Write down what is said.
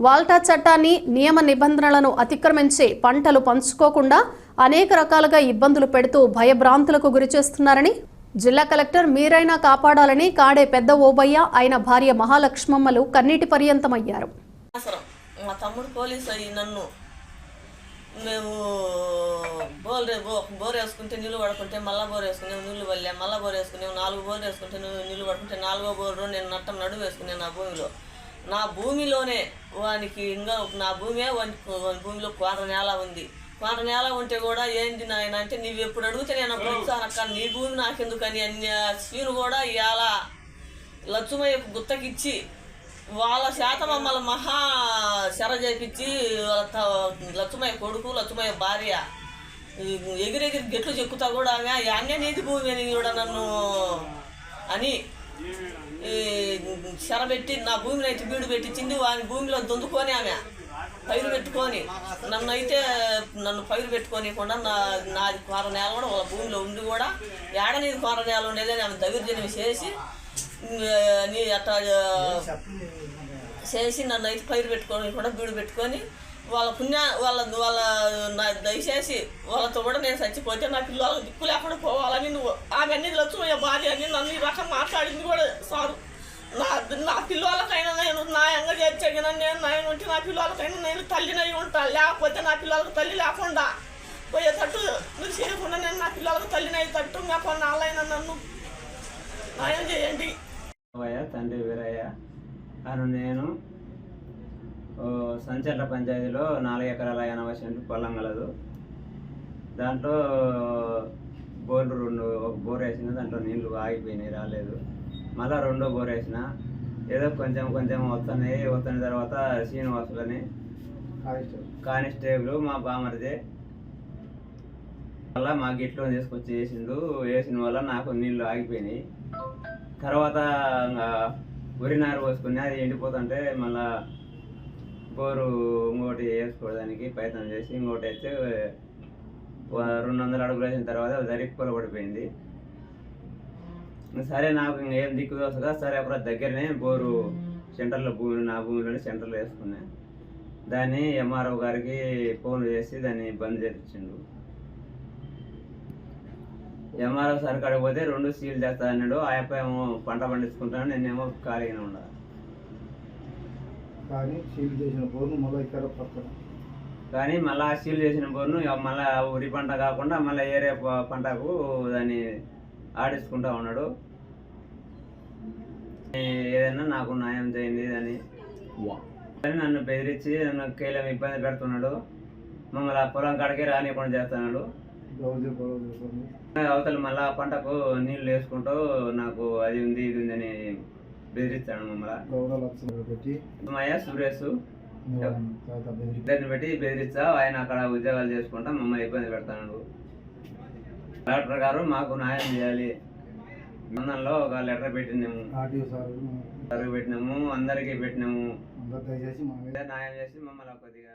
వాల్టా చట్టాన్ని నియమ నిబంధనలను అతిక్రమించి పంటలు పంచుకోకుండా అనేక రకాలుగా ఇబ్బందులు పెడుతూ భయభ్రాంతులకు గురిచేస్తున్నారని జిల్లా కలెక్టర్ మీరైనా కాపాడాలని కాడే పెద్ద ఓబయ్య ఆయన భార్య మహాలక్ష్మమ్మలు కన్నీటి పర్యంతమయ్యారు. మా తమ్ముడు పోలీసు అయ్యి నన్ను మేము బోర్ వేసుకుంటే నీళ్ళు పడుకుంటే మళ్ళీ బోర్ వేసుకునేవి నీళ్ళు వల్లే మళ్ళీ బోర్ వేసుకునేవి 4 బోర్లు వేసుకుంటే నీళ్ళు పడుకుంటే 4వ బోర్లో నేను నడువు వేసుకున్నాను నా భూమిలోనే వానికి ఇంకా నా భూమిలో కోర నేల ఉంది. కోర నేల ఉంటే కూడా ఏంది నాయన అంటే నీవు ఎప్పుడు అడిగితే నేను ప్రోత్సాహనక్క నీ భూమి నాకెందుకని అన్ని స్వీను కూడా ఇవాళ లచ్చుమయ్య గుత్తకిచ్చి వాళ్ళ శాత మమ్మల్ని మహా శర చేపించి లచ్చుమయ్య కొడుకు లచ్చుమయ్య భార్య ఎగిరెగిరి గెట్లు చెక్కుతా కూడా ఆమె అన్నే నీతి భూమి అని కూడా నన్ను అని శరబెట్టి నా భూమిని అయితే బీడు పెట్టించింది. వాని భూమిలో దొందుకొని ఆమె పైరు పెట్టుకొని నన్ను పైరు పెట్టుకోనికుండా నాది కోర నేల కూడా వాళ్ళ భూమిలో ఉండి కూడా ఏడనీది కోర నేల ఉండేదని ఆమె దౌర్జన్యం చేసి అట్లా చేసి నన్ను అయితే పైరు పెట్టుకొని కూడా బీడు పెట్టుకొని వాళ్ళ దయచేసి వాళ్ళతో కూడా నేను చచ్చిపోతే నా పిల్లలకు దిక్కు లేకుండా పోవాలని నువ్వు ఆమె అన్ని లచ్చుమయ్య భార్య అని నన్ను ఈ రకం మాట్లాడింది కూడా సారు. నా పిల్లలకైనా నేను న్యాయంగా చేర్చగిన నేను న్యాయం ఉంటే నా పిల్లలకైనా నేను తల్లినై ఉంటాను. లేకపోతే నా పిల్లలకు తల్లి లేకుండా పోయేటట్టు మీరు చేయకుండా నేను నా పిల్లలకు తల్లినై తట్టు ఇంకా కొన్నాళ్ళైనా నన్ను న్యాయం చేయండి. తండ్రి వీరయ్య అను నేను సంచర్ల పంచాయతీలో 4 ఎకరాల 80 సెంట్లు పొలం కలదు. దాంట్లో బోర్లు 2 ఒక బోర్ వేసిన దాంట్లో నీళ్లు ఆగిపోయినాయి రాలేదు. మళ్ళీ 2వ బోర్ వేసిన ఏదో కొంచెం వస్తున్న తర్వాత శ్రీనివాసులని కానిస్టేబుల్ మా బామరిది వల్ల మా గిట్లో తీసుకొచ్చి వేసిన వల్ల నాకు నీళ్లు ఆగిపోయినాయి. తర్వాత వరి నారు పోసుకుని అది ఎండిపోతుంటే మళ్ళా బోరు ఇంకోటి వేసుకోవడానికి ప్రయత్నం చేసి ఇంకోటి వేస్తే 200 అడుగులు వేసిన తర్వాత జరిగి పొలబడిపోయింది. సరే నాకు ఇంకేం దిక్కు దోసగా సరే అప్పుడు దగ్గరనే బోరు సెంటర్లో నా భూమిలోనే సెంటర్లో వేసుకున్నా. దాన్ని ఎంఆర్ఓ గారికి ఫోన్ చేసి దాన్ని బంద్ చేయించిండు. ఎంఆర్ఓ సార్ కాడికి పోతే 2 సీల్ చేస్తా అన్నాడు. ఆ అప్ప ఏమో పంట పండించుకుంటాను, నేనేమో ఖాళీగానే ఉండాలి. కానీ సీల్ చేసిన బోర్ను మళ్ళీ సీల్ చేసిన బోర్ను మళ్ళీ వరి పంట కాకుండా మళ్ళీ ఏరే పంటకు దాన్ని ఆడించుకుంటా ఉన్నాడు. ఏదైనా నాకు న్యాయం చేయండి అని నన్ను బెదిరించి నన్ను కేలం ఇబ్బంది పెడుతున్నాడు. మమ్మల్ని ఆ పొలం కాడికి రానియకుండా చేస్తున్నాడు. అవతల మళ్ళీ పంటకు నీళ్ళు వేసుకుంటూ నాకు అది ఉంది ఇది ఉంది అని బెదిరిస్తాడు. మమ్మల్ని సురేష్ ఇద్దరిని పెట్టి బెదిరిస్తా, ఆయన అక్కడ ఉద్యోగాలు చేసుకుంటా మమ్మల్ని ఇబ్బంది పెడతాడు. కలెక్టర్ గారు మాకు న్యాయం చేయాలి. మందంలో ఒక లెటర్ పెట్టినాము, అందరికీ పెట్టినాము. న్యాయం చేసి మమ్మల్ని కొద్దిగా